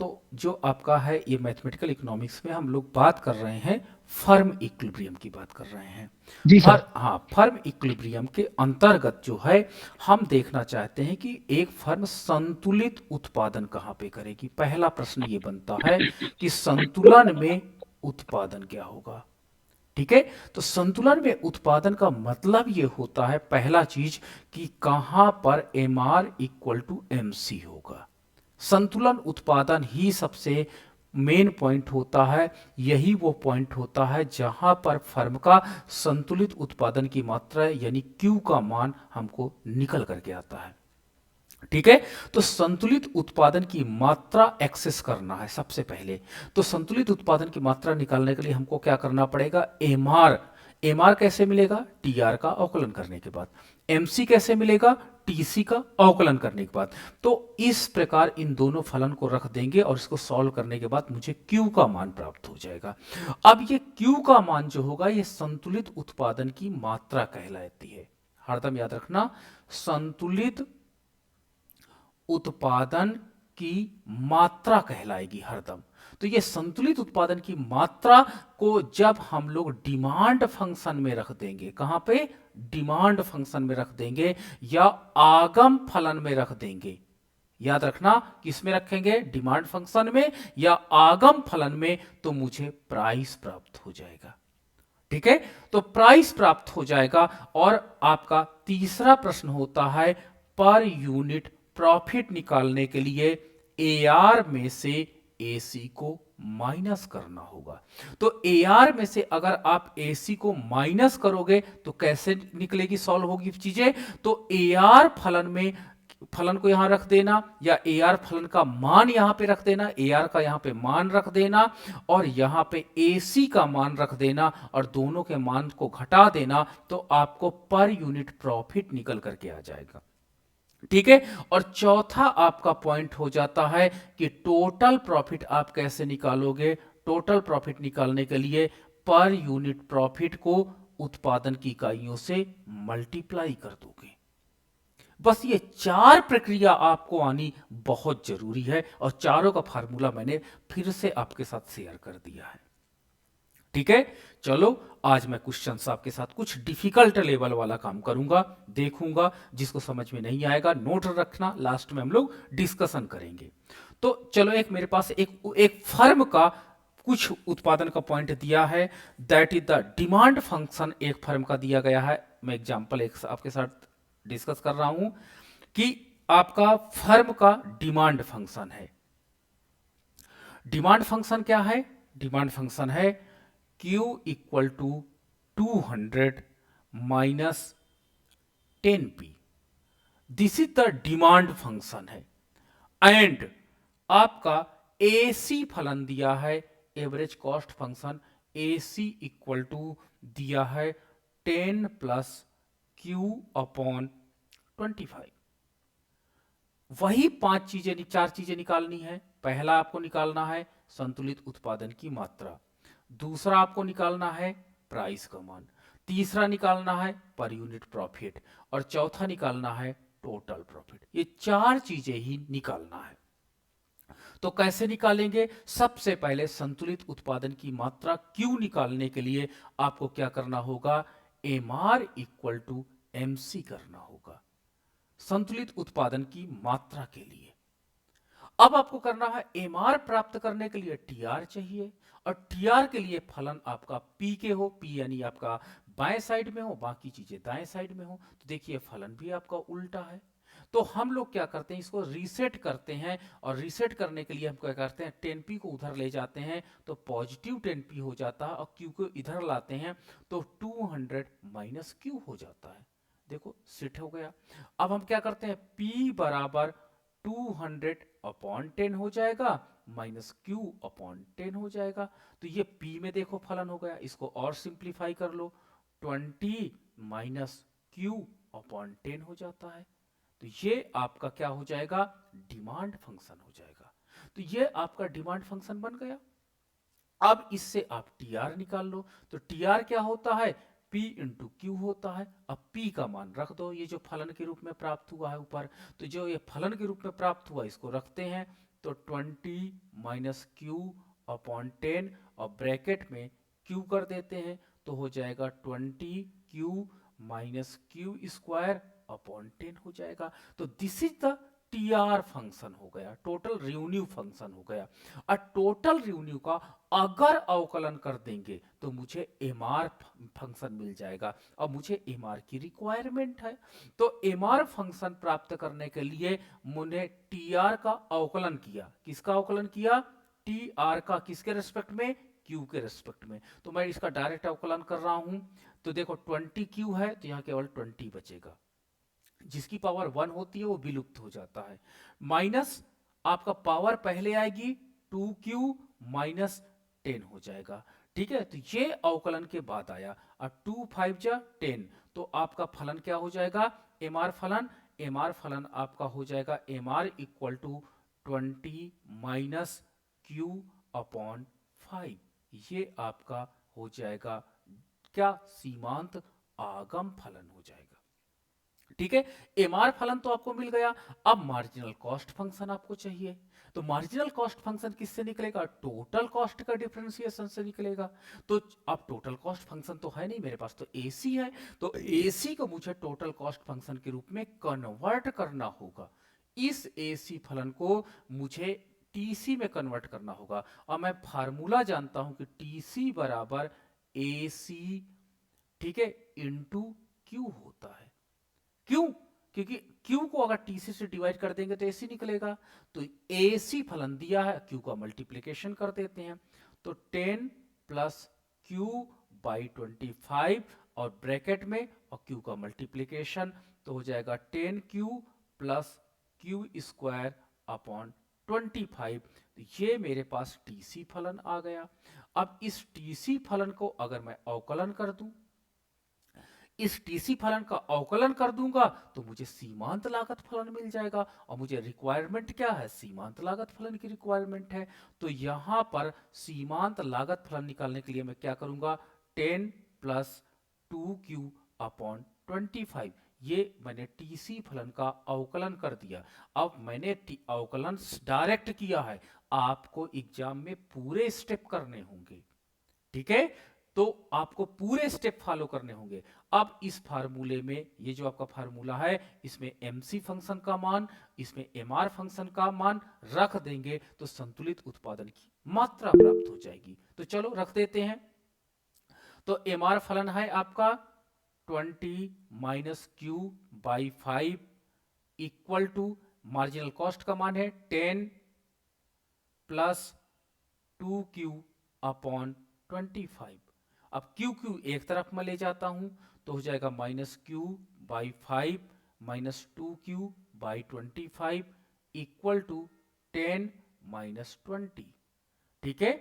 तो जो आपका है ये मैथमेटिकल इकोनॉमिक्स में हम लोग बात कर रहे हैं, फर्म इक्विलिब्रियम की बात कर रहे हैं। जी सर। फर्म इक्विलिब्रियम के अंतर्गत जो है हम देखना चाहते हैं कि एक फर्म संतुलित उत्पादन कहाँ पे करेगी। पहला प्रश्न ये बनता है कि संतुलन में उत्पादन क्या होगा। ठीक है, तो संतुलन में उत्पादन का मतलब ये होता है, पहला चीज कि कहां पर M R equal to M C होगा। संतुलन उत्पादन ही सबसे मेन पॉइंट होता है। यही वो पॉइंट होता है जहां पर फर्म का संतुलित उत्पादन की मात्रा यानी क्यू का मान हमको निकल करके आता है। ठीक है, तो संतुलित उत्पादन की मात्रा एक्सेस करना है सबसे पहले। तो संतुलित उत्पादन की मात्रा निकालने के लिए हमको क्या करना पड़ेगा, एम आर। एम आर कैसे मिलेगा, टी आर का अवकलन करने के बाद। एम सी कैसे मिलेगा, टी सी का अवकलन करने के बाद। तो इस प्रकार इन दोनों फलन को रख देंगे और इसको सॉल्व करने के बाद मुझे क्यू का मान प्राप्त हो जाएगा। अब ये क्यू का मान जो होगा ये संतुलित उत्पादन की मात्रा कहलाती है। हरदम याद रखना, संतुलित उत्पादन की मात्रा कहलाएगी हरदम। तो ये संतुलित उत्पादन की मात्रा को जब हम लोग डिमांड फंक्शन में रख देंगे, कहां पे, डिमांड फंक्शन में रख देंगे या आगम फलन में रख देंगे। याद रखना, किस में रखेंगे, डिमांड फंक्शन में या आगम फलन में, तो मुझे प्राइस प्राप्त हो जाएगा। ठीक है, तो प्राइस प्राप्त हो जाएगा। और आपका तीसरा प्रश्न होता है, पर यूनिट प्रॉफिट निकालने के लिए एआर में से एसी को माइनस करना होगा। तो एआर में से अगर आप एसी को माइनस करोगे तो कैसे निकलेगी, सॉल्व होगी चीजें। तो एआर फलन में, फलन को यहां रख देना या ए आर फलन का मान यहां पे रख देना, ए आर का यहां पे मान रख देना और यहां पे ए सी का मान रख देना और दोनों के मान को घटा देना, तो आपको पर यूनिट प्रॉफिट निकल करके आ जाएगा। ठीक है, और चौथा आपका पॉइंट हो जाता है कि टोटल प्रॉफिट आप कैसे निकालोगे। टोटल प्रॉफिट निकालने के लिए पर यूनिट प्रॉफिट को उत्पादन की इकाइयों से मल्टीप्लाई कर दोगे। बस ये चार प्रक्रिया आपको आनी बहुत जरूरी है और चारों का फार्मूला मैंने फिर से आपके साथ शेयर कर दिया है। ठीक है, चलो आज मैं क्वेश्चन आपके साथ कुछ डिफिकल्ट लेवल वाला काम करूंगा, देखूंगा। जिसको समझ में नहीं आएगा नोट रखना, लास्ट में हम लोग डिस्कशन करेंगे। तो चलो, एक मेरे पास एक फर्म का कुछ उत्पादन का पॉइंट दिया है, that is the demand function. एक फर्म का दिया गया है, मैं एग्जांपल एक आपके साथ डिस्कस कर रहा हूं कि आपका फर्म का डिमांड फंक्शन है। डिमांड फंक्शन क्या है, डिमांड फंक्शन है Q equal to 200 minus 10p। This is the demand function है। एंड आपका AC फलन दिया है, average cost function. AC equal to दिया है 10 प्लस Q अपॉन 25। वही चार चीजें निकालनी है। पहला आपको निकालना है संतुलित उत्पादन की मात्रा, दूसरा आपको निकालना है प्राइस का मान, तीसरा निकालना है पर यूनिट प्रॉफिट और चौथा निकालना है टोटल प्रॉफिट। ये चार चीजें ही निकालना है। तो कैसे निकालेंगे, सबसे पहले संतुलित उत्पादन की मात्रा क्यू निकालने के लिए आपको क्या करना होगा, M R equal to M C करना होगा संतुलित उत्पादन की मात्रा के लिए। अब आपको करना है, एम आर प्राप्त करने के लिए टी आर चाहिए और टी आर के लिए फलन आपका पी के हो, पी यानी आपका बाएं साइड में हो, बाकी चीजें दाएं साइड में हो। तो देखिए फलन भी आपका उल्टा है। तो हम लोग क्या करते हैं, इसको रीसेट करते हैं और रीसेट करने के लिए हम क्या करते हैं, 10p को उधर ले जाते हैं तो पॉजिटिव 10p हो जाता है और q को इधर लाते हैं तो 200 माइनस q हो जाता है। देखो सेट हो गया। अब हम क्या करते हैं, p बराबर 200 अपॉन 10 हो जाएगा माइनस q अपॉन 10 हो जाएगा। तो ये p में देखो फलन हो गया। इसको और सिंप्लीफाई कर लो, 20 माइनस q अपॉन 10 हो जाता है। तो ये आपका क्या हो जाएगा, डिमांड फंक्शन हो जाएगा। तो ये आपका डिमांड फंक्शन बन गया। अब इससे आप टी आर निकाल लो। तो टी आर क्या होता है, P इंटू क्यू होता है। अब P का मान रख दो, ये जो फलन के रूप में प्राप्त हुआ है ऊपर, तो जो ये फलन के रूप में प्राप्त हुआ इसको रखते हैं तो 20 माइनस क्यू अपॉन 10 और ब्रैकेट में क्यू कर देते हैं तो हो जाएगा 20 Q minus Q square upon 10 हो जाएगा। तो this is the TR function हो गया, टोटल रेवेन्यू फंक्शन हो गया। और टोटल रेवेन्यू का अगर अवकलन कर देंगे तो मुझे एमआर फंक्शन मिल जाएगा और मुझे एमआर की रिक्वायरमेंट है। तो एमआर फंक्शन प्राप्त करने के लिए मैंने टीआर का अवकलन किया। किसका अवकलन किया? टीआर का। किसके रेस्पेक्ट में? क्यू के रेस्पेक्ट में। तो मैं इसका डायरेक्ट अवकलन कर रहा हूं तो देखो 20 क्यू है तो यहां केवल 20 बचेगा, जिसकी पावर 1 होती है वो विलुप्त हो जाता है। माइनस आपका पावर पहले आएगी 2q माइनस 10 हो जाएगा। ठीक है, तो ये अवकलन के बाद आया। अब 2 5 जा 10 तो आपका फलन क्या हो जाएगा? एमआर फलन। एमआर फलन आपका हो जाएगा MR equal to 20 minus Q upon 5। ये आपका हो जाएगा क्या? सीमांत आगम फलन हो जाएगा। ठीक है, एमआर फलन तो आपको मिल गया। अब मार्जिनल कॉस्ट फंक्शन आपको चाहिए। तो मार्जिनल कॉस्ट फंक्शन किससे निकलेगा? टोटल कॉस्ट का डिफरेंशिएशन से निकलेगा। तो अब टोटल कॉस्ट फंक्शन तो है नहीं मेरे पास, तो एसी है। तो एसी को मुझे टोटल कॉस्ट फंक्शन के रूप में कन्वर्ट करना होगा। इस एसी फलन को मुझे टीसी में कन्वर्ट करना होगा और मैं फार्मूला जानता हूं कि टीसी बराबर एसी, ठीक है, इंटू क्यू होता है। क्यों? क्योंकि Q को अगर TC से डिवाइड कर देंगे तो AC निकलेगा। तो AC फलन दिया है, Q का मल्टीप्लिकेशन कर देते हैं तो 10 प्लस Q बाई 25 और ब्रैकेट में और Q का मल्टीप्लिकेशन तो हो जाएगा 10Q plus Q square upon 25। तो ये मेरे पास TC फलन आ गया। अब इस TC फलन को अगर मैं अवकलन कर दूं, इस टीसी फलन का अवकलन कर दूंगा तो मुझे सीमांत लागत फलन मिल जाएगा। और मुझे रिक्वायरमेंट क्या है? सीमांत लागत फलन की रिक्वायरमेंट है। तो यहां पर सीमांत लागत फलन निकालने के लिए मैं क्या करूंगा? 10 प्लस 2q अपॉन 25। ये मैंने टीसी फलन का अवकलन कर दिया। अब मैंने अवकलन डायरेक्ट किया है, आपको एग्जाम में पूरे स्टेप करने होंगे। ठीक है, तो आपको पूरे स्टेप फॉलो करने होंगे। अब इस फार्मूले में, ये जो आपका फार्मूला है, इसमें एमसी फंक्शन का मान, इसमें एमआर फंक्शन का मान रख देंगे तो संतुलित उत्पादन की मात्रा प्राप्त हो जाएगी। तो चलो रख देते हैं। तो एमआर फलन है आपका 20 minus Q by 5 equal to marginal cost का मान है 10 प्लस 2q अपॉन 25। अब क्यू क्यू एक तरफ में ले जाता हूं तो हो जाएगा minus Q by 5 minus 2q by 25 equal to 10 minus 20। ठीक है,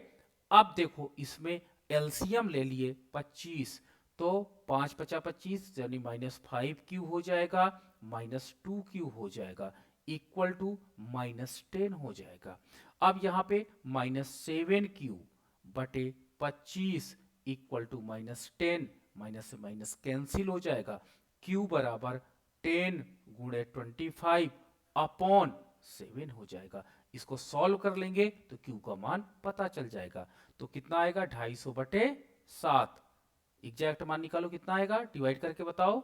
अब देखो इसमें एलसीएम ले लिए 25 तो 5 पचा 25 यानी माइनस 5q हो जाएगा माइनस 2q हो जाएगा इक्वल टू माइनस 10 हो जाएगा। अब यहां पे माइनस 7q बटे 25 इक्वल टू माइनस 10, माइनस से माइनस कैंसिल हो जाएगा। q बराबर 10 गुणे 25 अपॉन 7 हो जाएगा। इसको सॉल्व कर लेंगे तो q का मान पता चल जाएगा। तो कितना आएगा? 250 बटे 7। एग्जैक्ट मान निकालो कितना आएगा, डिवाइड करके बताओ।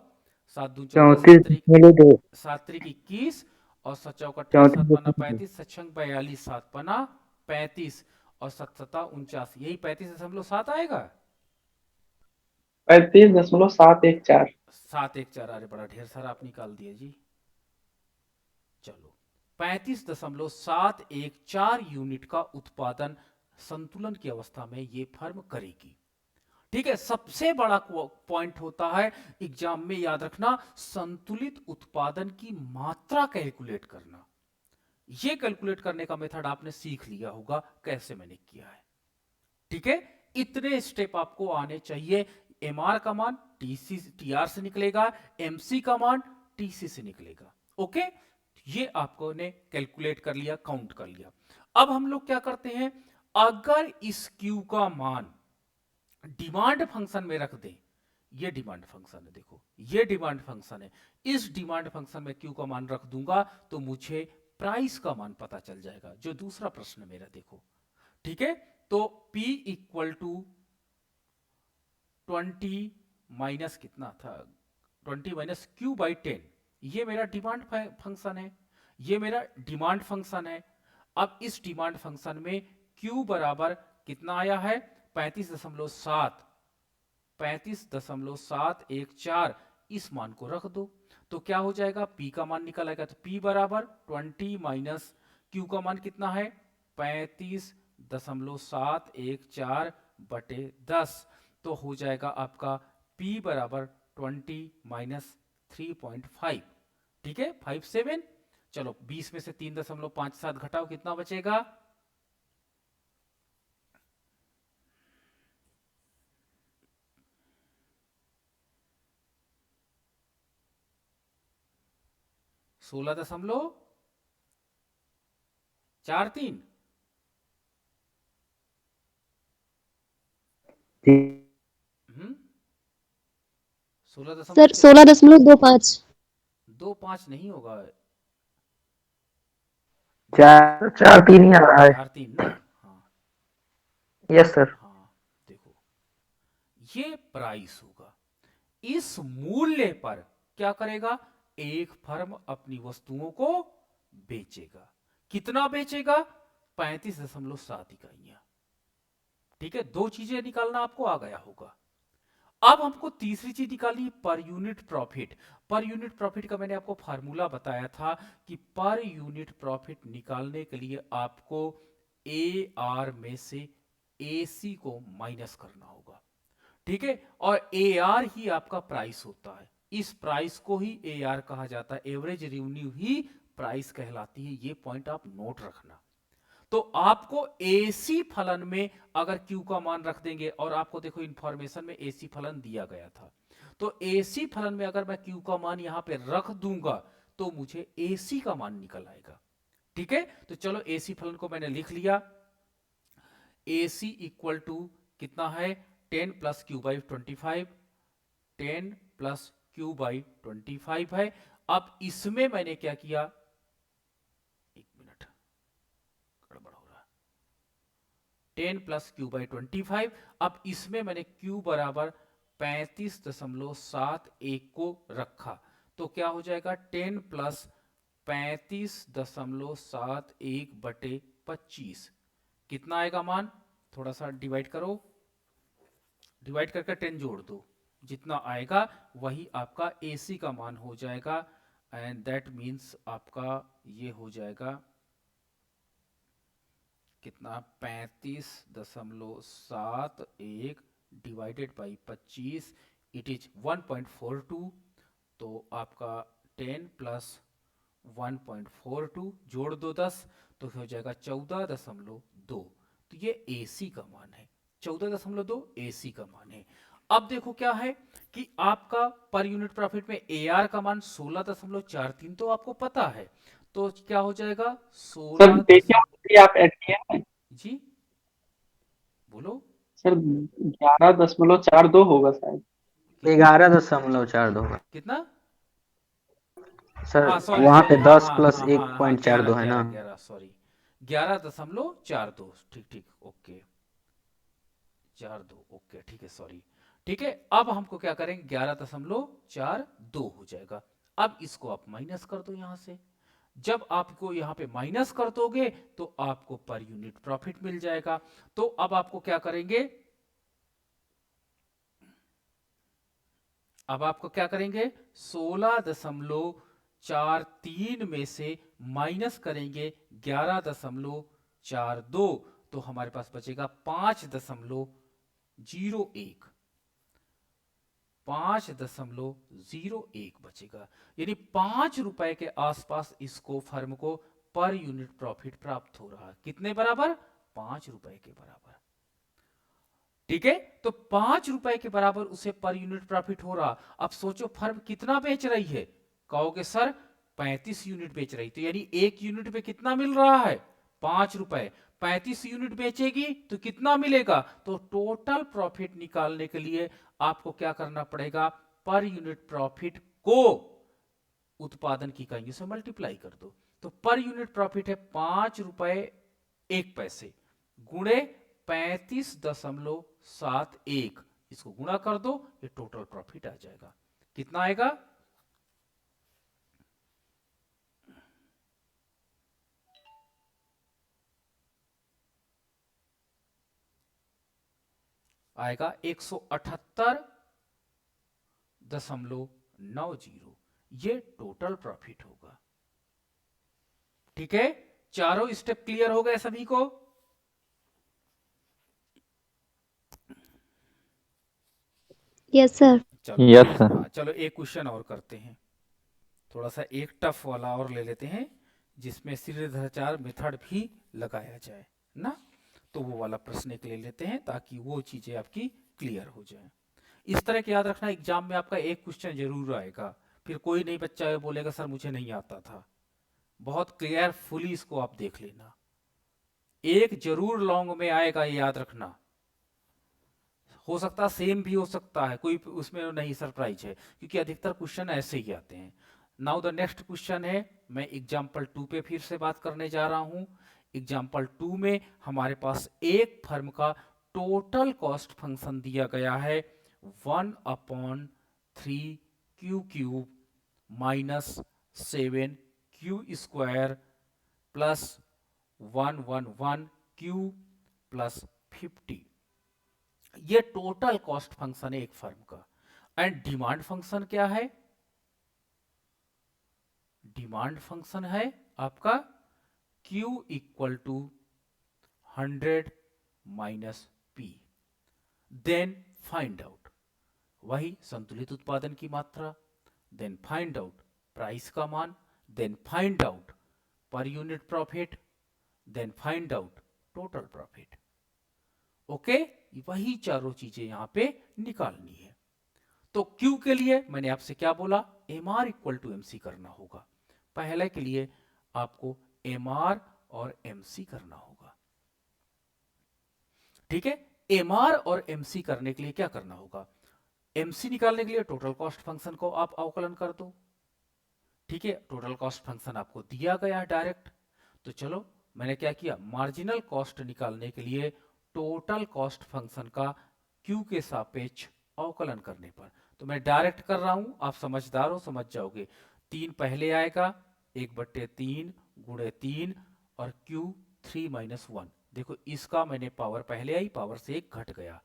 7 दूनी 14, 7 त्रिक 21 और 7 चौका 28, 7 पन्ना 35, 7 छंग 42, 7 पन्ना 35 और 7 सत्ता 49, यही 35.7 आएगा। 35.714। 714, अरे बड़ा ढेर सारा आप निकाल दिए जी। चलो 35.714 यूनिट का उत्पादन संतुलन की अवस्था में ये फर्म करेगी। ठीक है, सबसे बड़ा पॉइंट होता है एग्जाम में, याद रखना, संतुलित उत्पादन की मात्रा कैलकुलेट करना। ये कैलकुलेट करने का मेथड आपने सीख लिया होगा कैसे मैंने किया है। ठीक है, इतने स्टेप आपको आने चाहिए। एमआर का मान टीआर से निकलेगा, एमसी का मान टीसी से निकलेगा। ओके, ये आपको ने कैलकुलेट कर लिया, काउंट कर लिया। अब हम लोग क्या करते हैं, अगर इस क्यू का मान डिमांड फंक्शन में रख दें, ये डिमांड फंक्शन है, देखो ये डिमांड फंक्शन है, इस डिमांड फंक्शन में क्यू का मान रख दूंगा तो मुझे प्राइस का मान पता चल जाएगा, जो दूसरा प्रश्न मेरा देखो। ठीक है, तो P इक्वल टू 20 माइनस कितना था, 20 माइनस Q बाई 10, ये मेरा डिमांड फंक्शन है, ये मेरा डिमांड फंक्शन है। अब इस डिमांड फंक्शन में Q बराबर कितना आया है, 35.7, 35.714, इस मान को रख दो तो क्या हो जाएगा, P का मान निकल आएगा। तो P बराबर 20 माइनस Q का मान कितना है, 35.714 बटे 10, तो हो जाएगा आपका P बराबर 20 माइनस 3.5। ठीक है, 57। चलो 20 में से 3.57 घटाओ, कितना बचेगा, 16.43। हम्म, 16 सर 16.25। 2.5 नहीं होगा, 4 4 3 ही आ रहा है। 4.3 ना। हाँ यस सर। हाँ, देखो ये प्राइस होगा। इस मूल्य पर क्या करेगा, एक फर्म अपनी वस्तुओं को बेचेगा। कितना बेचेगा, 35.7 इकाइयां। ठीक है, दो चीजें निकालना आपको आ गया होगा। अब हमको तीसरी चीज निकालनी है, पर यूनिट प्रॉफिट। पर यूनिट प्रॉफिट का मैंने आपको फार्मूला बताया था कि पर यूनिट प्रॉफिट निकालने के लिए आपको ए आर में से ए सी को माइनस करना होगा। ठीक है, और ए आर ही आपका प्राइस होता है, इस प्राइस को ही ए आर कहा जाता है, एवरेज रेवेन्यू ही प्राइस कहलाती है। ये पॉइंट आप नोट रखना। तो आपको एसी फलन में अगर क्यू का मान रख देंगे, और आपको देखो इंफॉर्मेशन में एसी फलन दिया गया था, तो एसी फलन में अगर मैं क्यू का मान यहां पे रख दूंगा तो मुझे एसी का मान निकल आएगा। ठीक है, तो चलो एसी फलन को मैंने लिख लिया, एसी इक्वल टू कितना है, 10 plus Q by 25, 10 plus Q by 25 है। अब इसमें मैंने क्या किया, एक मिनट, गड़बड़ हो रहा है, 10 प्लस क्यू बाई 25। अब इसमें मैंने क्यू बराबर 35.71 को रखा, तो क्या हो जाएगा, 10 प्लस 35.71 बटे 25, कितना आएगा मान, थोड़ा सा डिवाइड करो, डिवाइड करके 10 जोड़ दो, जितना आएगा वही आपका एसी का मान हो जाएगा। एंड दैट मीन्स आपका ये हो जाएगा कितना, 35.71 डिवाइडेड बाई 25, इट इज 1.42। तो आपका 10 प्लस 1.42 जोड़ दो 10, तो हो जाएगा 14.2। तो ये एसी का मान है, 14.2 एसी का मान है। अब देखो क्या है कि आपका पर यूनिट प्रॉफिट में एआर का मान 16.43 तो आपको पता है, तो क्या हो जाएगा, सर 16 देखिए आप ऐड किए हैं। जी बोलो, सर 11.42 होगा शायद। कितना 11.42 कितना, सर। हाँ सॉरी वहां सॉरी, पे हाँ 10 हाँ प्लस हाँ एक हाँ हाँ, पॉइंट चार 11 दो है ना। 11 11 सॉरी, 11.42, ठीक ठीक ओके, 42 ओके, ठीक है सॉरी। ठीक है, अब हमको क्या करेंगे, 11.42 हो जाएगा। अब इसको आप माइनस कर दो यहां से, जब आपको यहां पे माइनस कर दोगे तो आपको पर यूनिट प्रॉफिट मिल जाएगा। तो अब आपको क्या करेंगे, अब आपको क्या करेंगे, 16.43 में से माइनस करेंगे 11.42, तो हमारे पास बचेगा 5.01, 5.01 बचेगा। यानी 5 रुपए के आसपास इसको फर्म को पर यूनिट प्रॉफिट प्राप्त हो रहा है, कितने बराबर, 5 रुपए के बराबर। ठीक है, तो 5 रुपए के बराबर उसे पर यूनिट प्रॉफिट हो रहा। अब सोचो फर्म कितना बेच रही है, कहोगे सर 35 यूनिट बेच रही, तो यानी एक यूनिट पे कितना मिल रहा है, 5 रुपए। 35 यूनिट बेचेगी तो कितना मिलेगा, तो टोटल प्रॉफिट निकालने के लिए आपको क्या करना पड़ेगा, पर यूनिट प्रॉफिट को उत्पादन की इकाइयों से मल्टीप्लाई कर दो। तो पर यूनिट प्रॉफिट है 5 रुपए 1 पैसे गुणे 35.71, इसको गुणा कर दो, ये टोटल प्रॉफिट आ जाएगा। कितना आएगा? आएगा 178.90, ये टोटल प्रॉफिट होगा। ठीक है, चारों स्टेप क्लियर हो गए सभी को? Yes sir. चलो यस सर। हाँ, चलो एक क्वेश्चन और करते हैं, थोड़ा सा एक टफ वाला और ले लेते हैं जिसमें श्रीधराचार्य मेथड भी लगाया जाए ना, तो वो वाला प्रश्न एक ले लेते हैं ताकि वो चीजें आपकी क्लियर हो जाए। इस तरह के याद रखना, एग्जाम में आपका एक क्वेश्चन जरूर आएगा, फिर कोई नहीं बच्चा बोलेगा सर मुझे नहीं आता था। बहुत केयरफुली इसको आप देख लेना, एक जरूर लॉन्ग में आएगा, ये याद रखना। हो सकता सेम भी हो सकता है, कोई उसमें नहीं सरप्राइज है, क्योंकि अधिकतर क्वेश्चन ऐसे ही आते हैं। नाउ द नेक्स्ट क्वेश्चन है, मैं एग्जाम्पल 2 पे फिर से बात करने जा रहा हूं। एग्जाम्पल 2 में हमारे पास एक फर्म का टोटल कॉस्ट फंक्शन दिया गया है 1/3 Q - 7 Q square plus 111 Q plus 50। ये टोटल कॉस्ट फंक्शन है एक फर्म का। एंड डिमांड फंक्शन क्या है? डिमांड फंक्शन है आपका Q = 100 - P। Then find out, वही संतुलित उत्पादन की मात्रा, देन फाइंड आउट प्राइस का मान, then find out per unit profit, then find out total profit. Okay, वही चारों चीजें यहां पे निकालनी है। तो Q के लिए मैंने आपसे क्या बोला? MR = MC करना होगा। पहले के लिए आपको MR और MC करना होगा। ठीक है, MR और MC करने के लिए क्या करना होगा? MC निकालने के लिए टोटल कॉस्ट फंक्शन को आप अवकलन कर दो। ठीक है, टोटल कॉस्ट फंक्शन आपको दिया गया है डायरेक्ट। तो चलो मैंने क्या किया, मार्जिनल कॉस्ट निकालने के लिए टोटल कॉस्ट फंक्शन का Q के सापेक्ष अवकलन करने पर, तो मैं डायरेक्ट कर रहा हूं, आप समझदार हो समझ जाओगे। 3 पहले आएगा, 1/3 गुणे 3 और Q 3 - 1। देखो इसका मैंने पावर पहले आई, पावर से 1 घट गया,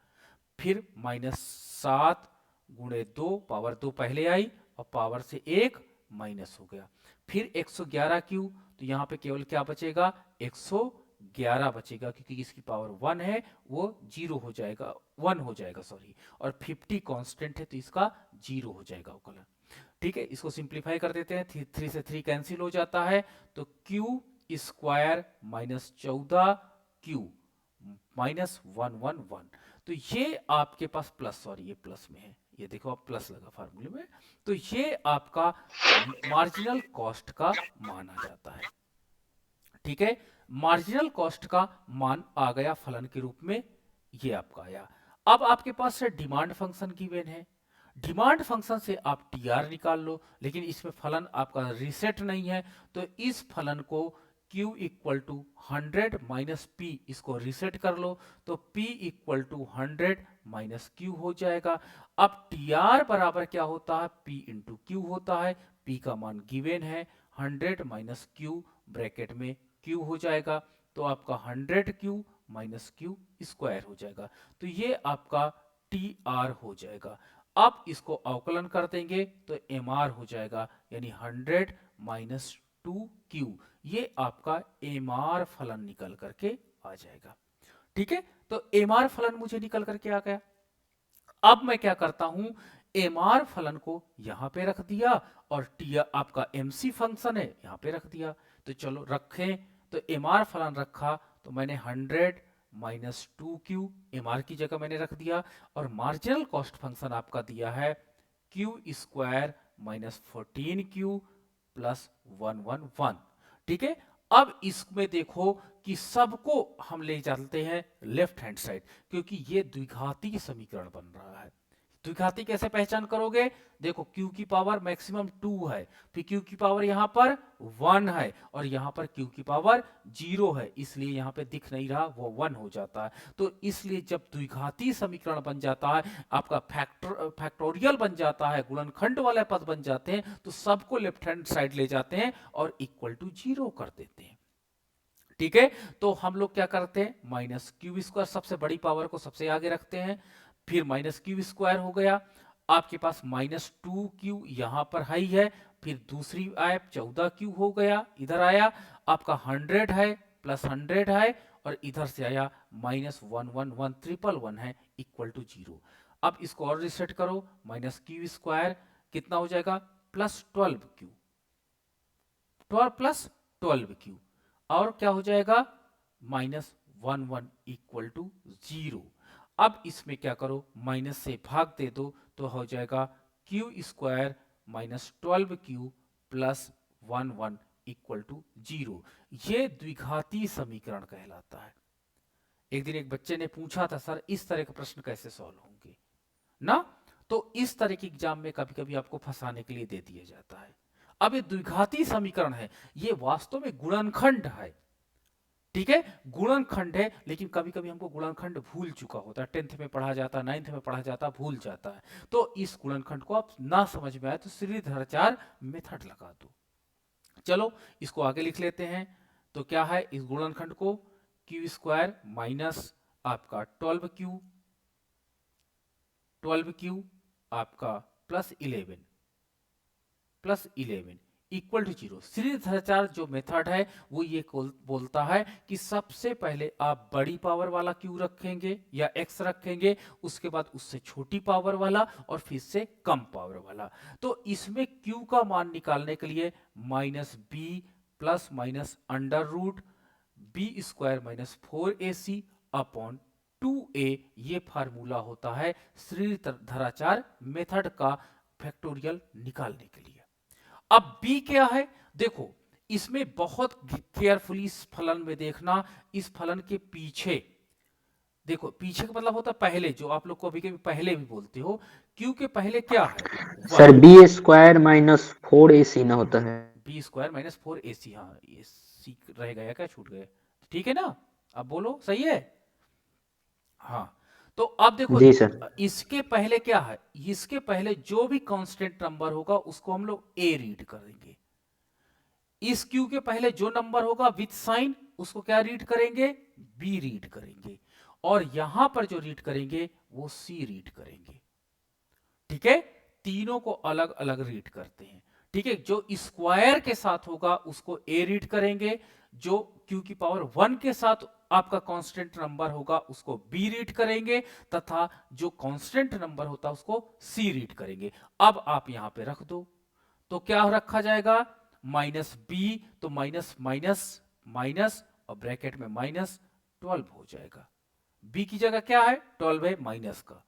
फिर -7 गुणे 2, पावर 2 पहले आई और पावर से 1 माइनस हो गया, फिर 111 क्यू, तो यहाँ पे केवल क्या बचेगा? 111 बचेगा, क्योंकि इसकी पावर 1 है, वो 0 हो जाएगा, 1 हो जाएगा सॉरी, और 50 कांस्टेंट है तो इसका 0 हो जाएगा अवकलन। ठीक है, इसको सिंप्लीफाई कर देते हैं, 3 से 3 कैंसिल हो जाता है, तो Q स्क्वायर -14 Q -111। तो ये आपके पास प्लस, सॉरी ये प्लस में है, ये देखो आप प्लस लगा फार्मूले में, तो ये आपका मार्जिनल कॉस्ट का मान आ जाता है। ठीक है, मार्जिनल कॉस्ट का मान आ गया फलन के रूप में, ये आपका आया। अब आपके पास से डिमांड फंक्शन गिवन है, डिमांड फंक्शन से आप TR निकाल लो, लेकिन इसमें फलन आपका रीसेट नहीं है, तो इस फलन को Q = 100 - P, इसको रीसेट कर लो, तो P = 100 - Q हो जाएगा। अब TR बराबर क्या होता है? P × Q होता है, P का मान गिवन है 100 - Q, ब्रैकेट में Q हो जाएगा, तो आपका 100Q - Q स्क्वायर हो जाएगा, तो ये आपका TR हो जाएगा। अब इसको अवकलन कर देंगे तो MR हो जाएगा, यानी 100 - 2Q, ये आपका MR फलन निकल करके आ जाएगा। ठीक है, तो MR फलन मुझे निकल करके आ गया। अब मैं क्या करता हूं, MR फलन को यहां पे रख दिया और TR आपका MC फंक्शन है यहां पे रख दिया। तो चलो रखें, तो MR फलन रखा, तो मैंने 100 - 2Q MR की जगह मैंने रख दिया, और मार्जिनल कॉस्ट फंक्शन आपका दिया है Q स्क्वायर -14Q प्लस 111। ठीक है, अब इसमें देखो कि सबको हम ले चलते हैं लेफ्ट हैंड साइड, क्योंकि ये द्विघाती समीकरण बन रहा है। द्विघाती कैसे पहचान करोगे? देखो q की पावर मैक्सिमम 2 है, फिर q की पावर यहाँ पर 1 है और यहाँ पर q की पावर 0 है, इसलिए यहाँ पे दिख नहीं रहा, वो 1 हो जाता है। तो इसलिए जब द्विघाती समीकरण बन जाता है, आपका फैक्टोरियल बन जाता है, गुणनखंड वाले पद बन जाते हैं, तो सबको लेफ्ट हैंड साइड ले जाते हैं और इक्वल टू 0 कर देते हैं। ठीक है, तो हम लोग क्या करते हैं, माइनस क्यू स्क्वायर, सबसे बड़ी पावर को सबसे आगे रखते हैं, फिर माइनस क्यू स्क्वायर हो गया, आपके पास माइनस 2q यहां पर हाई है, फिर दूसरी आए 14q हो गया, इधर आया आपका 100 है प्लस 100 है और इधर से आया माइनस 111 है इक्वल टू 0। अब इसको और रिसेट करो, माइनस क्यू स्क्वायर कितना हो जाएगा, प्लस 12q, 12 प्लस 12q और क्या हो जाएगा, माइनस 11 इक्वल टू 0। अब इसमें क्या करो, माइनस से भाग दे दो तो हो जाएगा Q square minus 12q plus 11 equal to 0। ये द्विघाती समीकरण कहलाता है। एक दिन एक बच्चे ने पूछा था, सर इस तरह के प्रश्न कैसे सॉल्व होंगे ना, तो इस तरह के एग्जाम में कभी कभी आपको फंसाने के लिए दे दिया जाता है। अब ये द्विघाती समीकरण है, ये वास्तव में गुणनखंड है। ठीक है, गुणनखंड है, लेकिन कभी कभी हमको गुणनखंड भूल चुका होता है, 10th में पढ़ा जाता है, 9th में पढ़ा जाता है, भूल जाता है। तो इस गुणनखंड को आप ना समझ में आए तो श्रीधराचार्य मेथड लगा दो। चलो इसको आगे लिख लेते हैं। तो क्या है इस गुणनखंड को, क्यू स्क्वायर माइनस आपका 12q आपका प्लस 11 इक्वल टू 0। श्रीधराचार्य जो मेथड है वो ये बोलता है कि सबसे पहले आप बड़ी पावर वाला q रखेंगे या x रखेंगे, उसके बाद उससे छोटी पावर वाला और फिर से कम पावर वाला। तो इसमें q का मान निकालने के लिए minus b plus minus under root B square minus 4ac upon 2a, ये फार्मूला होता है श्रीधराचार्य मेथड का फैक्टोरियल निकालने के लिए। अब b क्या है, देखो इसमें बहुत केयरफुली इस फलन में देखना, इस फलन के पीछे देखो, पीछे का मतलब होता है पहले, जो आप लोग को अभी कभी पहले भी बोलते हो, q के पहले क्या है, sir B square minus 4ac ना होता है, बी स्क्वायर माइनस 4ac, हाँ ये सी रह गया क्या, छूट गया, ठीक है ना, अब बोलो सही है, हाँ। तो अब देखो जी सर, इसके पहले क्या है, इसके पहले जो भी कांस्टेंट नंबर होगा उसको हम लोग a रीड करेंगे, इस q के पहले जो नंबर होगा विथ साइन उसको क्या रीड करेंगे, b रीड करेंगे, और यहां पर जो रीड करेंगे वो c रीड करेंगे। ठीक है, तीनों को अलग अलग रीड करते हैं। ठीक है, जो स्क्वायर के साथ होगा उसको a रीड करेंगे, जो q की पावर 1 के साथ आपका कांस्टेंट नंबर होगा उसको b रीड करेंगे, तथा जो कांस्टेंट नंबर होता है उसको c रीड करेंगे। अब आप यहां पे रख दो, तो क्या रखा जाएगा, माइनस b, तो माइनस माइनस माइनस और ब्रैकेट में माइनस 12 हो जाएगा, b की जगह क्या है 12 है माइनस का।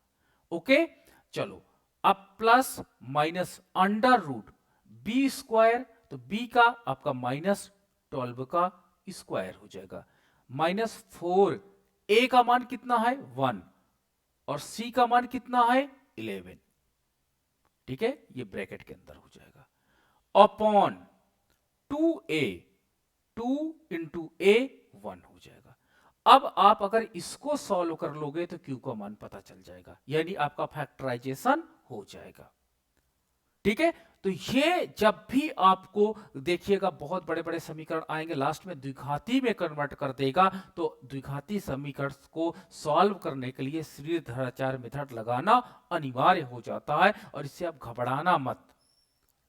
ओके, चलो अब plus minus under root B square, तो b का आपका माइनस 12 का स्क्वायर हो जाएगा, माइनस 4, a का मान कितना है 1 और c का मान कितना है 11। ठीक है, ये ब्रैकेट के अंदर हो जाएगा, अपॉन 2a, 2 इंटू a 1 हो जाएगा। अब आप अगर इसको सॉल्व कर लोगे तो q का मान पता चल जाएगा, यानी आपका फैक्टराइजेशन हो जाएगा। ठीक है, तो ये जब भी आपको देखिएगा बहुत बड़े बड़े समीकरण आएंगे लास्ट में द्विघाती में कन्वर्ट कर देगा, तो द्विघाती समीकरण को सॉल्व करने के लिए श्रीधराचार्य मेथड लगाना अनिवार्य हो जाता है, और इससे आप घबराना मत,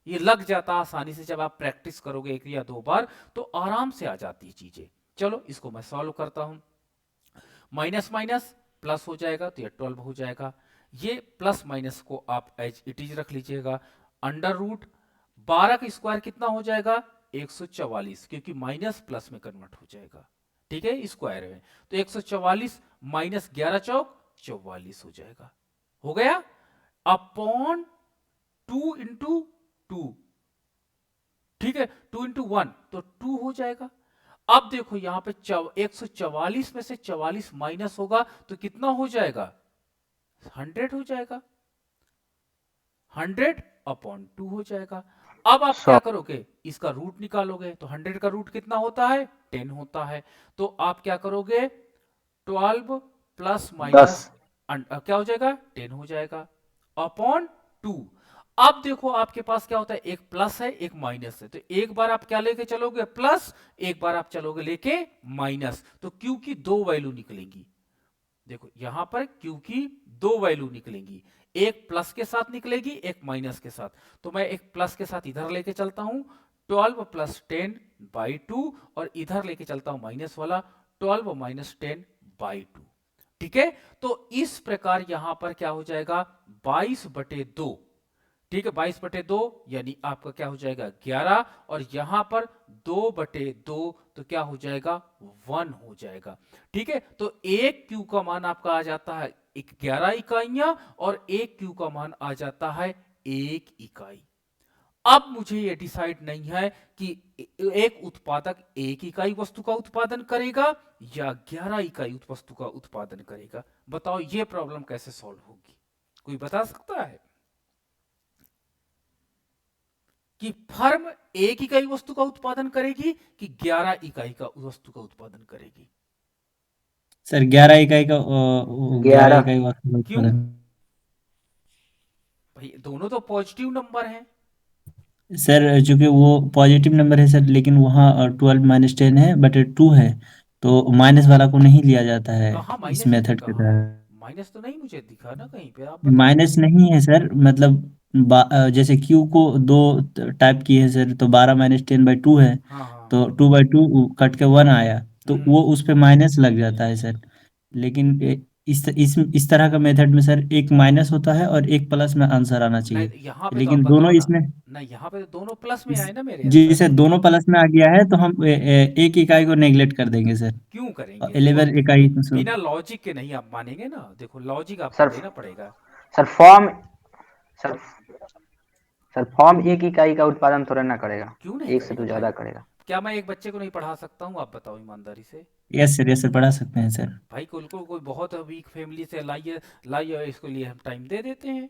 ये लग जाता आसानी से, जब आप प्रैक्टिस करोगे 1 या 2 बार तो आराम से आ जाती चीजें। चलो इसको मैं सॉल्व करता हूं, माइनस माइनस प्लस हो जाएगा तो ये 12 हो जाएगा, ये प्लस माइनस को आप एज इट इज रख लीजिएगा, अंडर रूट 12 का स्क्वायर कितना हो जाएगा 144, क्योंकि माइनस प्लस में कन्वर्ट हो जाएगा। ठीक है, स्क्वायर में तो 144 माइनस 11 चौक 44 हो जाएगा, हो गया, अपॉन 2 इंटू 2, ठीक है 2 इंटू 1 तो 2 हो जाएगा। अब देखो यहां पे 144 में से 44 माइनस होगा तो कितना हो जाएगा 100 हो जाएगा। 100/2 हो जाएगा। अब आप क्या करोगे, इसका रूट निकालोगे तो 100 का रूट कितना होता है, 10 होता है। तो आप क्या करोगे, 12 प्लस माइनस क्या हो जाएगा, 10 हो जाएगा अपॉन 2। अब देखो आपके पास क्या होता है, एक प्लस है एक माइनस है, तो एक बार आप क्या लेके चलोगे, प्लस, एक बार आप चलोगे लेके माइनस, तो क्यू की दो वैल्यू निकलेंगी। देखो यहां पर क्यू की दो वैल्यू निकलेंगी, एक प्लस के साथ निकलेगी एक माइनस के साथ। तो मैं एक प्लस के साथ इधर लेके चलता हूं 12 प्लस 10/2, और इधर लेके चलता हूं माइनस वाला 12 माइनस 10/2। ठीक है, तो इस प्रकार यहां पर क्या हो जाएगा 22/2। ठीक है, 22/2 यानी आपका क्या हो जाएगा 11, और यहां पर 2/2 तो क्या हो जाएगा 1 हो जाएगा। ठीक है, तो एक क्यू का मान आपका आ जाता है 11 इकाइयां, और एक क्यू का मान आ जाता है 1 इकाई। अब मुझे यह डिसाइड नहीं है कि एक उत्पादक 1 इकाई वस्तु का उत्पादन करेगा या 11 इकाई वस्तु का उत्पादन करेगा। बताओ यह प्रॉब्लम कैसे सॉल्व होगी, कोई बता सकता है कि फर्म 1 इकाई वस्तु का उत्पादन करेगी कि 11 इकाई का वस्तु का उत्पादन करेगी? सर 11 इकाई का 11 इकाई क्यों उत्पादन। भाई, दोनों तो पॉजिटिव नंबर हैं। सर चूंकि वो पॉजिटिव नंबर है सर, लेकिन वहाँ 12 माइनस 10 है बट 2 है, तो माइनस वाला को नहीं लिया जाता है कहाँ इस माइनस, मेथड के कहाँ तहत। माइनस तो नहीं मुझे दिखा ना कहीं पे, आप बताओ। माइनस नहीं है सर, मतलब जैसे क्यू को दो टाइप की है सर, तो 12 माइनस 10/2 है, हाँ हाँ। तो 2/2 कट के 1 आया, तो वो हम्म। उस पे माइनस लग जाता है सर। लेकिन इस तरह का मेथड में सर एक माइनस होता है और एक प्लस में आंसर आना नहीं, चाहिए, यहाँ पे तो आप लेकिन बताओ दोनों ना। इसमें नहीं, यहाँ पे तो दोनों प्लस में आए इस- ना मेरे जी आंसर। सर, दोनों प्लस में आ गया है, तो हम एक इकाई को नेग्लेक्ट कर देंगे सर। क्यों करेंगे, देखो 11 इकाई तो बिना लॉजिक के नहीं आप मानेंगे ना, देखो लॉजिक आपको सर देना पड़ेगा। Sir form sir sir form एक इकाई का उत्पादन थोड़ा ना करेगा, क्यों नहीं एक से करेगा तो भाई, ज्यादा करेगा। क्या मैं एक बच्चे को नहीं पढ़ा सकता हूँ, आप बताओ ईमानदारी से। यस सर पढ़ा सकते हैं सर। भाई को कोई बहुत वीक फैमिली से लाइए लाइए, इसके लिए हम टाइम दे देते हैं।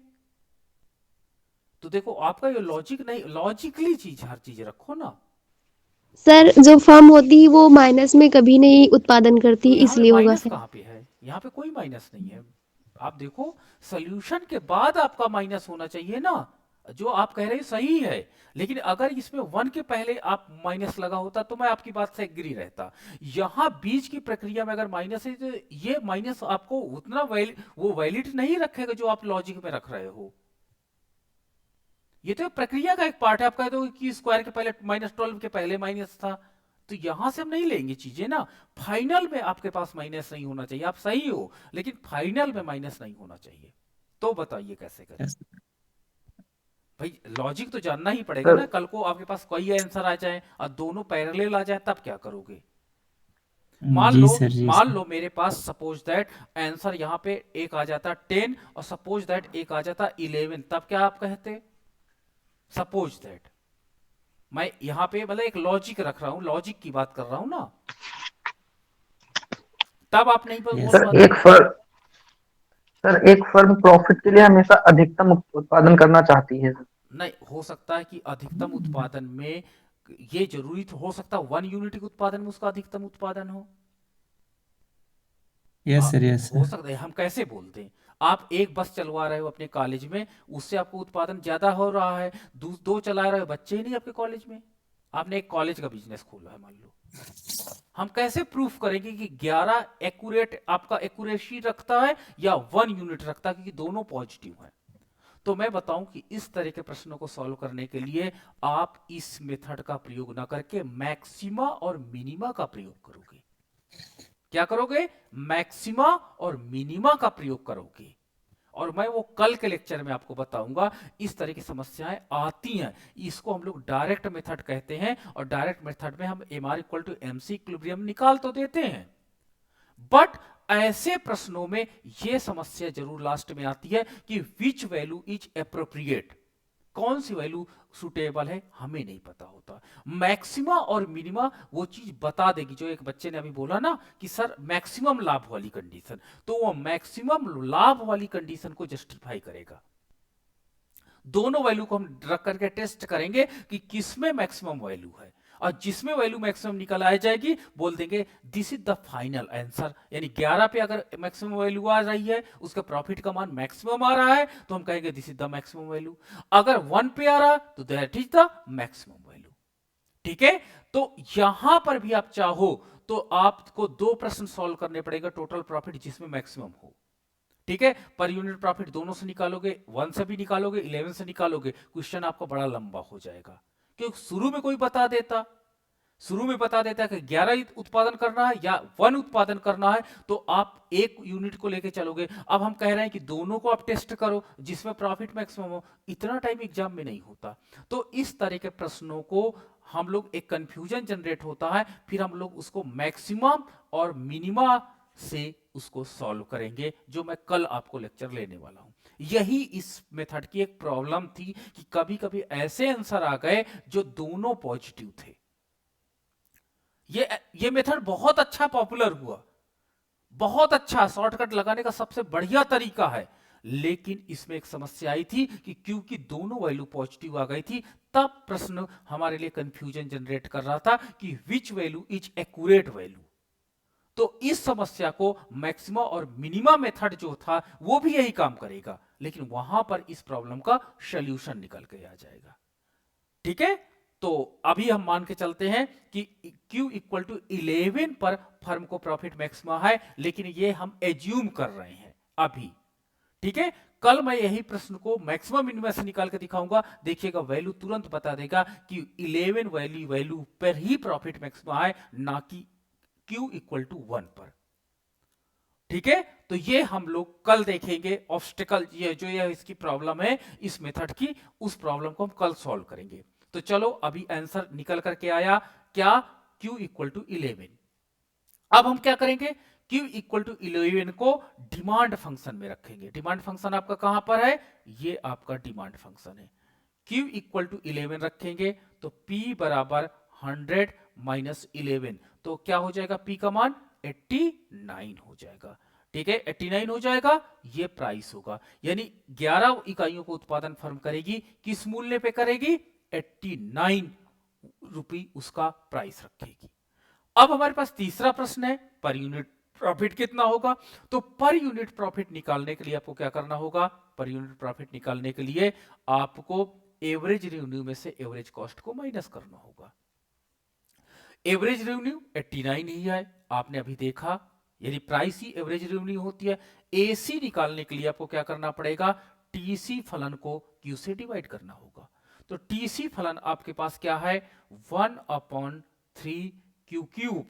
तो देखो आपका ये लॉजिक नहीं, लॉजिकली चीज हर चीज रखो ना। सर जो फर्म होती है वो माइनस में कभी नहीं उत्पादन करती, तो यहाँ पे इसलिए होगा माइनस सर। कहाँ पे है, यहाँ पे कोई माइनस नहीं है। आप देखो सोल्यूशन के बाद आपका माइनस होना चाहिए ना, जो आप कह रहे हैं सही है। लेकिन अगर इसमें 1 के पहले आप माइनस लगा होता तो मैं आपकी बात से एग्री रहता। यहाँ बीच की प्रक्रिया में अगर माइनस है तो ये माइनस आपको उतना वो वैलिड नहीं रखेगा जो आप लॉजिक में रख रहे हो। ये तो प्रक्रिया का एक पार्ट है। आप कह दो कि स्क्वायर के पहले -12 के पहले माइनस था, तो यहां से हम नहीं लेंगे चीजें ना। फाइनल में आपके पास माइनस नहीं होना चाहिए, आप सही हो, लेकिन फाइनल में माइनस नहीं होना चाहिए। तो बताइए कैसे करें Yes, भाई, लॉजिक तो जानना ही पड़ेगा ना। कल को आपके पास कोई आंसर आ जाए और दोनों पैरेलल आ जाए तब क्या करोगे? जी सर जी मान सर। लो मेरे पास सपोज दैट आंसर यहाँ पे एक आ जाता 10 और सपोज दैट एक आ जाता 11, तब क्या आप कहते? सपोज दैट मैं यहां पे मतलब एक लॉजिक रख रहा हूं, लॉजिक की बात कर रहा हूं ना, तब आप नहीं बोल Yes, पाते। सर एक फर्म प्रॉफिट के लिए हमेशा अधिकतम उत्पादन करना चाहती है। नहीं, हो सकता है कि अधिकतम उत्पादन में ये जरूरी तो हो सकता है 1 यूनिट के उत्पादन में उसका अधिकतम उत्पादन हो। यस सर यस हो सर। सकता है, हम कैसे बोलते हैं, आप एक बस चलवा रहे हो अपने कॉलेज में, उससे आपको उत्पादन ज्यादा हो रहा है। दो चला रहे हो, बच्चे ही नहीं आपके कॉलेज में, आपने एक कॉलेज का बिजनेस खोला है मान लो। हम कैसे प्रूफ करेंगे कि 11 एक्यूरेट आपका एक्यूरेसी रखता है या 1 यूनिट रखता है, क्योंकि दोनों पॉजिटिव है। तो मैं बताऊं कि इस तरह के प्रश्नों को सॉल्व करने के लिए आप इस मेथड का प्रयोग ना करके मैक्सिमा और मिनिमा का प्रयोग करोगे। क्या करोगे? मैक्सिमा और मिनिमा का प्रयोग करोगे। और मैं वो कल के लेक्चर में आपको बताऊंगा। इस तरह की समस्याएं आती हैं, इसको हम लोग डायरेक्ट मेथड कहते हैं। और डायरेक्ट मेथड में हम MR = MC इक्विलिब्रियम निकाल तो देते हैं, बट ऐसे प्रश्नों में यह समस्या जरूर लास्ट में आती है कि विच वैल्यू इज एप्रोप्रिएट, कौन सी वैल्यू सुटेबल है, हमें नहीं पता होता। मैक्सिमा और मिनिमा वो चीज बता देगी, जो एक बच्चे ने अभी बोला ना कि सर मैक्सिमम लाभ वाली कंडीशन, तो वो मैक्सिमम लाभ वाली कंडीशन को जस्टिफाई करेगा। दोनों वैल्यू को हम रख करके टेस्ट करेंगे कि किसमें मैक्सिमम वैल्यू है, और जिसमें वैल्यू मैक्सिमम निकल आ जाएगी बोल देंगे this is the final answer. यानी 11 पे अगर मैक्सिमम वैल्यू आ रही है, उसका प्रॉफिट का मान मैक्सिमम आ रहा है, तो हम कहेंगे this is the maximum value. अगर 1 पे आ रहा तो that is the maximum value. ठीक है, तो यहां पर भी आप चाहो तो आपको दो प्रश्न सॉल्व करने पड़ेगा टोटल प्रॉफिट जिसमें मैक्सिमम हो। ठीक है, पर यूनिट प्रॉफिट दोनों से निकालोगे, 1 से भी निकालोगे, 11 से निकालोगे, क्वेश्चन आपका बड़ा लंबा हो जाएगा। क्योंकि शुरू में कोई बता देता, शुरू में बता देता है कि 11 उत्पादन करना है या 1 उत्पादन करना है, तो आप एक यूनिट को लेके चलोगे। अब हम कह रहे हैं कि दोनों को आप टेस्ट करो जिसमें प्रॉफिट मैक्सिमम हो। इतना टाइम एग्जाम में नहीं होता। तो इस तरह के प्रश्नों को हम लोग, एक कंफ्यूजन जनरेट होता है, फिर हम लोग उसको मैक्सिमम और मिनिमा से उसको सॉल्व करेंगे, जो मैं कल आपको लेक्चर लेने वाला हूं। यही इस मेथड की एक प्रॉब्लम थी कि कभी कभी ऐसे आंसर आ गए जो दोनों पॉजिटिव थे। ये मेथड बहुत अच्छा पॉपुलर हुआ, बहुत अच्छा शॉर्टकट लगाने का सबसे बढ़िया तरीका है। लेकिन इसमें एक समस्या आई थी कि क्योंकि दोनों वैल्यू पॉजिटिव आ गई थी, तब प्रश्न हमारे लिए कंफ्यूजन जनरेट कर रहा था कि which value is accurate value. तो इस समस्या को मैक्सिमा और मिनिमा मेथड जो था वो भी यही काम करेगा, लेकिन वहां पर इस प्रॉब्लम का सॉल्यूशन निकल के आ जाएगा। ठीक है, तो अभी हम मान के चलते हैं कि Q इक्वल टू 11 पर फर्म को प्रॉफिट मैक्सिमा है, लेकिन ये हम एज्यूम कर रहे हैं अभी। ठीक है, कल मैं यही प्रश्न को मैक्सिमम मिनिमम से निकाल के दिखाऊंगा। देखिएगा वैल्यू तुरंत बता देगा कि 11 वैल्यू पर ही प्रॉफिट मैक्सिमा है, ना कि Q इक्वल टू 1 पर। ठीक है, तो ये हम लोग कल देखेंगे। ऑब्स्टिकल ये इसकी प्रॉब्लम है इस मेथड की, उस प्रॉब्लम को हम कल सॉल्व करेंगे। तो चलो अभी आंसर निकल करके आया क्या, Q इक्वल टू 11। अब हम क्या करेंगे, Q इक्वल टू 11 को डिमांड फंक्शन में रखेंगे। डिमांड फंक्शन आपका कहां पर है, ये आपका डिमांड फंक्शन है। Q इक्वल टू 11 रखेंगे तो P बराबर 100 माइनस 11, तो क्या हो जाएगा, P का मान 89 हो जाएगा। ठीक है, 89 हो जाएगा, ये प्राइस होगा। यानी 11 इकाइयों को उत्पादन फर्म करेगी, किस मूल्य पे करेगी, 89 रुपी उसका प्राइस रखेगी। अब हमारे पास तीसरा प्रश्न है, पर यूनिट प्रॉफिट कितना होगा। तो पर यूनिट प्रॉफिट निकालने के लिए आपको क्या करना होगा, पर यूनिट प्रॉफिट निकालने के लिए आपको एवरेज रेवेन्यू में से एवरेज कॉस्ट को माइनस करना होगा। एवरेज रेवेन्यू 89 ही है, आपने अभी देखा, यानी प्राइस ही एवरेज रेवेन्यू होती है। एसी निकालने के लिए आपको क्या करना पड़ेगा, टीसी फलन को क्यू से डिवाइड करना होगा। तो टीसी फलन आपके पास क्या है, 1/3 क्यू क्यूब।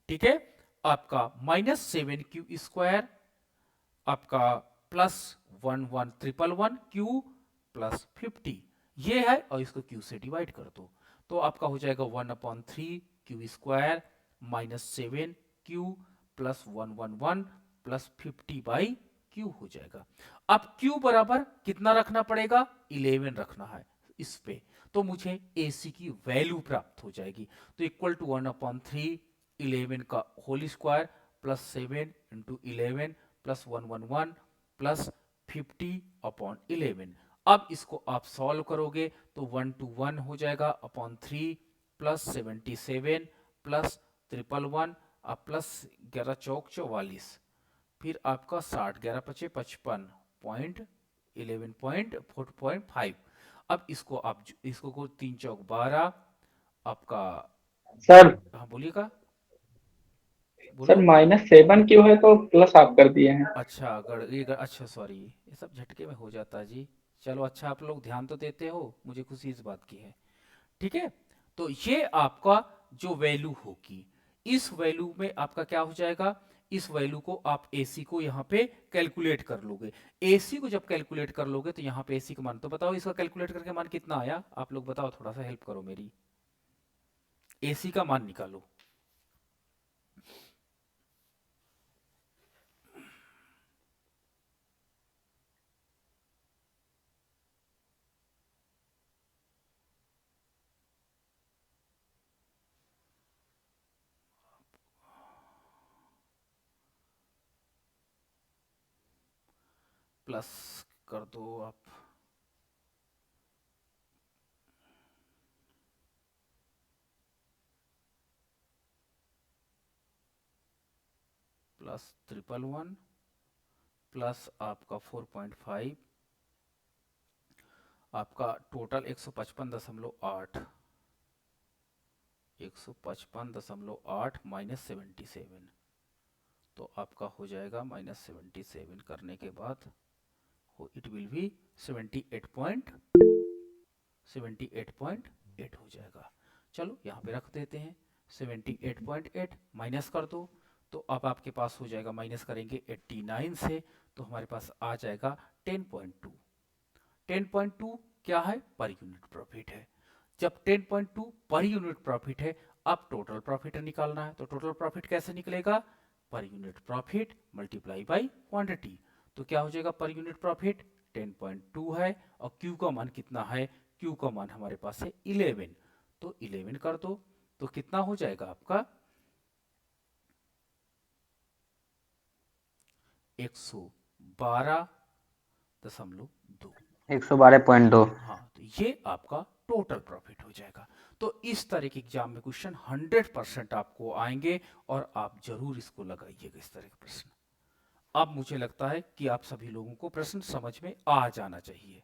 ठीक है, आपका -7 क्यू स्क्वायर, आपका +1111 क्यू +50, ये है, और इसको क्यू से डिवाइड कर दो, तो आपका हो जाएगा 1/3 Q square -7 Q +111 +50 by Q हो जाएगा। अब क्यू बराबर कितना रखना पड़ेगा, 11 रखना है इस पे, तो मुझे AC की वैल्यू प्राप्त हो जाएगी। तो इक्वल टू 1/3 11 का होल स्क्वायर +7 इंटू 11 +111 +50/11। अब इसको आप सॉल्व करोगे तो 1 to 1 हो जाएगा, अपॉन 3 +77 +111 अब +11 चौक 44, फिर आपका 60 11 पचे 55 पॉइंट 11.4.5। अब इसको आप इसको को 3 चौक 12 आपका, सर हाँ बोलिएगा, सर बोलो। -7 क्यों है तो प्लस आप कर दिए हैं। अच्छा अच्छा सॉरी, ये सब झटके में हो जाता है जी। चलो अच्छा, आप लोग ध्यान तो देते हो, मुझे खुशी इस बात की है। ठीक है, तो ये आपका जो वैल्यू होगी, इस वैल्यू में आपका क्या हो जाएगा, इस वैल्यू को आप AC को यहाँ पे कैलकुलेट कर लोगे। AC को जब कैलकुलेट कर लोगे तो यहाँ पे AC का मान, तो बताओ इसका कैलकुलेट करके मान कितना आया, आप लोग बताओ, थोड़ा सा हेल्प करो मेरी। AC का मान निकालो। प्लस कर दो आप, प्लस 111 प्लस आपका 4.5, आपका टोटल 155.8, 155.8 माइनस 77, तो आपका हो जाएगा माइनस 77 करने के बाद इट विल बी 78.8 हो जाएगा। चलो यहाँ पे रख देते हैं 78.8 माइनस कर दो, तो अब आपके पास हो जाएगा, माइनस करेंगे 89 से तो हमारे पास आ जाएगा 10.2। 10.2 क्या है? पर यूनिट प्रॉफिट है। जब 10.2 पर यूनिट प्रॉफिट है, अब टोटल प्रॉफिट निकालना है, तो टोटल प्रॉफिट कैसे निकलेगा? पर unit profit multiply by quantity. तो क्या हो जाएगा? पर यूनिट प्रॉफिट 10.2 है और क्यू का मान कितना है? क्यू का मान हमारे पास है 11, तो 11 कर दो तो कितना हो जाएगा आपका? 112.2। 112.2। हाँ, तो ये आपका टोटल प्रॉफिट हो जाएगा। तो इस तरह के एग्जाम में क्वेश्चन 100% आपको आएंगे और आप जरूर इसको लगाइएगा इस तरह के प्रश्न। अब मुझे लगता है कि आप सभी लोगों को प्रश्न समझ में आ जाना चाहिए।